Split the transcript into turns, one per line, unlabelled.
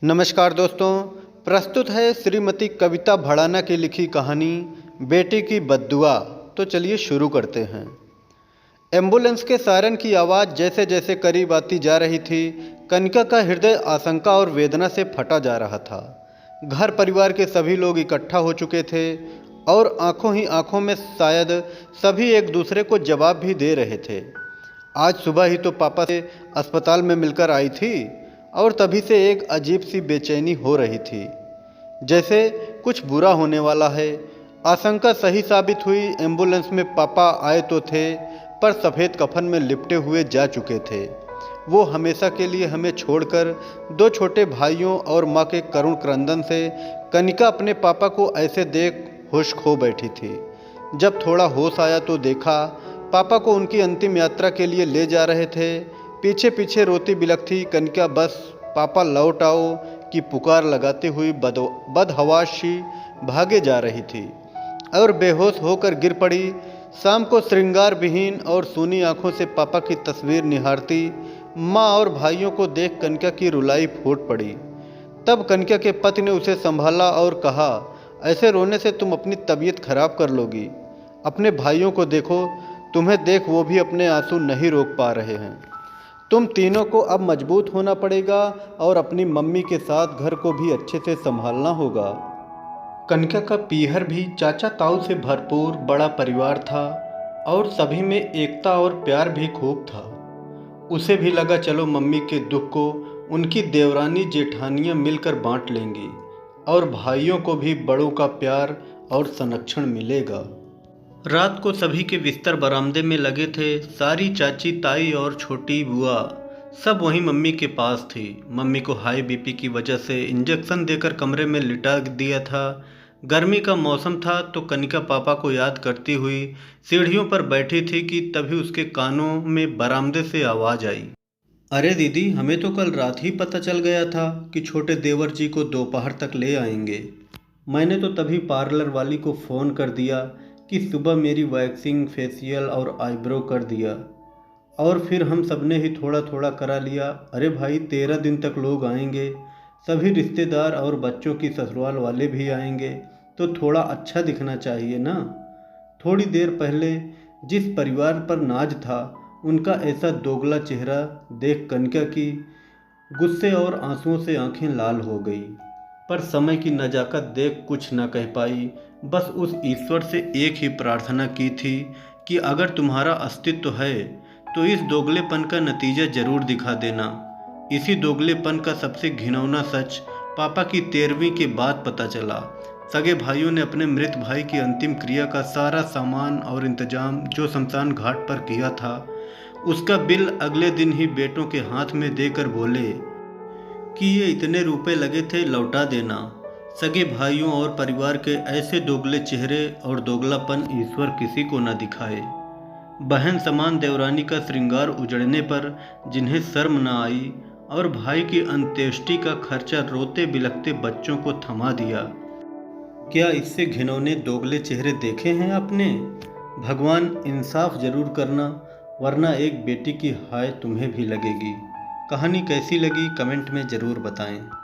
नमस्कार दोस्तों, प्रस्तुत है श्रीमती कविता भड़ाना की लिखी कहानी बेटी की बद्दुआ। तो चलिए शुरू करते हैं। एम्बुलेंस के सायरन की आवाज़ जैसे जैसे करीब आती जा रही थी, कनिका का हृदय आशंका और वेदना से फटा जा रहा था। घर परिवार के सभी लोग इकट्ठा हो चुके थे और आंखों ही आंखों में शायद सभी एक दूसरे को जवाब भी दे रहे थे। आज सुबह ही तो पापा से अस्पताल में मिलकर आई थी और तभी से एक अजीब सी बेचैनी हो रही थी, जैसे कुछ बुरा होने वाला है। आशंका सही साबित हुई। एम्बुलेंस में पापा आए तो थे, पर सफ़ेद कफन में लिपटे हुए जा चुके थे। वो हमेशा के लिए हमें छोड़कर दो छोटे भाइयों और माँ के करुण क्रंदन से कनिका अपने पापा को ऐसे देख होश खो बैठी थी। जब थोड़ा होश आया तो देखा पापा को उनकी अंतिम यात्रा के लिए ले जा रहे थे। पीछे पीछे रोती बिलखती कनिका बस पापा लौट आओ की पुकार लगाती हुई बदहवासी भागे जा रही थी और बेहोश होकर गिर पड़ी। शाम को श्रृंगार विहीन और सूनी आंखों से पापा की तस्वीर निहारती माँ और भाइयों को देख कनिका की रुलाई फूट पड़ी। तब कनिका के पति ने उसे संभाला और कहा, ऐसे रोने से तुम अपनी तबीयत खराब कर लोगी। अपने भाइयों को देखो, तुम्हें देख वो भी अपने आंसू नहीं रोक पा रहे हैं। तुम तीनों को अब मजबूत होना पड़ेगा और अपनी मम्मी के साथ घर को भी अच्छे से संभालना होगा। कनिका का पीहर भी चाचा ताऊ से भरपूर बड़ा परिवार था और सभी में एकता और प्यार भी खूब था। उसे भी लगा चलो मम्मी के दुख को उनकी देवरानी जेठानियाँ मिलकर बांट लेंगी और भाइयों को भी बड़ों का प्यार और संरक्षण मिलेगा। रात को सभी के बिस्तर बरामदे में लगे थे। सारी चाची ताई और छोटी बुआ सब वहीं मम्मी के पास थी। मम्मी को हाई बीपी की वजह से इंजेक्शन देकर कमरे में लिटा दिया था। गर्मी का मौसम था तो कनिका पापा को याद करती हुई सीढ़ियों पर बैठी थी कि तभी उसके कानों में बरामदे से आवाज़ आई, अरे दीदी, हमें तो कल रात ही पता चल गया था कि छोटे देवर जी को दोपहर तक ले आएंगे। मैंने तो तभी पार्लर वाली को फ़ोन कर दिया कि सुबह मेरी वैक्सिंग फेशियल और आईब्रो कर दिया और फिर हम सब ने ही थोड़ा थोड़ा करा लिया। अरे भाई, 13 दिन तक लोग आएंगे, सभी रिश्तेदार और बच्चों की ससुराल वाले भी आएंगे, तो थोड़ा अच्छा दिखना चाहिए ना। थोड़ी देर पहले जिस परिवार पर नाज था उनका ऐसा दोगला चेहरा देख कनिका की गुस्से और आंसुओं से आंखें लाल हो गई, पर समय की नज़ाकत देख कुछ न कह पाई। बस उस ईश्वर से एक ही प्रार्थना की थी कि अगर तुम्हारा अस्तित्व है तो इस दोगलेपन का नतीजा जरूर दिखा देना। इसी दोगलेपन का सबसे घिनौना सच पापा की 13वीं के बाद पता चला। सगे भाइयों ने अपने मृत भाई की अंतिम क्रिया का सारा सामान और इंतजाम जो शमशान घाट पर किया था, उसका बिल अगले दिन ही बेटों के हाथ में देकर बोले कि ये इतने रुपए लगे थे, लौटा देना। सगे भाइयों और परिवार के ऐसे दोगले चेहरे और दोगलापन ईश्वर किसी को न दिखाए। बहन समान देवरानी का श्रृंगार उजड़ने पर जिन्हें शर्म न आई और भाई की अंत्येष्टि का खर्चा रोते बिलखते बच्चों को थमा दिया। क्या इससे घिनौने दोगले चेहरे देखे हैं आपने? भगवान इंसाफ जरूर करना, वरना एक बेटी की हाय तुम्हें भी लगेगी। कहानी कैसी लगी कमेंट में ज़रूर बताएं।